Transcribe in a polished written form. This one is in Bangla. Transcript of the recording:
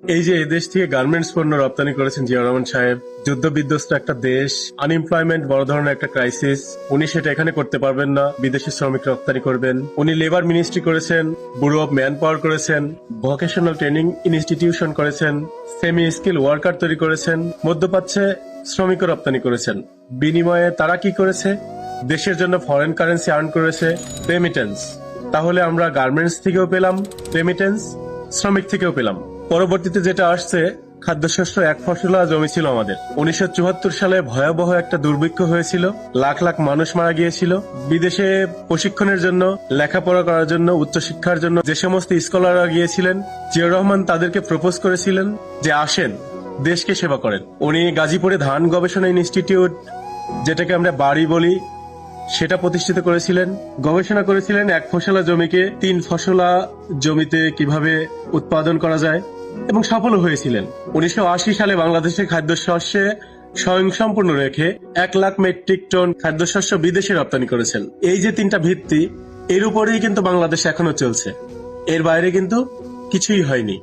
এই যে এদেশ থেকে গার্মেন্টস পণ্য রপ্তানি করেছেন জিয়া রহমান সাহেব, যুদ্ধ বিধ্বস্ত একটা দেশ, আনএমপ্লয়মেন্ট বড় ধরনের একটা ক্রাইসিস, উনি সেটা এখানে করতে পারবেন না, বিদেশি শ্রমিক রপ্তানি করবেন। উনি লেবার মিনিস্ট্রি করেছেন, ব্যুরো অব ম্যান পাওয়ার করেছেন, ভোকেশনাল ট্রেনিং ইনস্টিটিউশন করেছেন, সেমি স্কিল ওয়ার্কার তৈরি করেছেন, মধ্যপ্রাচ্যে শ্রমিক রপ্তানি করেছেন। বিনিময়ে তারা কি করেছে? দেশের জন্য ফরেন কারেন্সি আর্ন করেছে, রেমিটেন্স। তাহলে আমরা গার্মেন্টস থেকেও পেলাম রেমিটেন্স, শ্রমিক থেকেও পেলাম। পরবর্তীতে যেটা আসছে, খাদ্যশস্য এক ফসলা জমি ছিল আমাদের। 1974 সালে ভয়াবহ একটা দুর্ভিক্ষ হয়েছিল, লাখ লাখ মানুষ মারা গিয়েছিল। বিদেশে প্রশিক্ষণের জন্য, লেখাপড়া করার জন্য, উচ্চশিক্ষার জন্য যে সমস্ত স্কলাররা গিয়েছিলেন, জিয়াউর রহমান তাদেরকে প্রপোজ করেছিলেন যে আসেন, দেশকে সেবা করেন। উনি গাজীপুরে ধান গবেষণা ইনস্টিটিউট, যেটাকে আমরা বাড়ি বলি, সেটা প্রতিষ্ঠিত করেছিলেন। গবেষণা করেছিলেন এক ফসলা জমিকে 3 ফসলা জমিতে কিভাবে উৎপাদন করা যায়, এবং সফল হয়েছিলেন। 1980 সালে বাংলাদেশের খাদ্যশস্যে স্বয়ংসম্পূর্ণ রেখে 1 লাখ মেট্রিক টন খাদ্যশস্য বিদেশে রপ্তানি করেছেন। এই যে 3টা ভিত্তি, এর উপরেই কিন্তু বাংলাদেশ এখনো চলছে, এর বাইরে কিন্তু কিছুই হয়নি।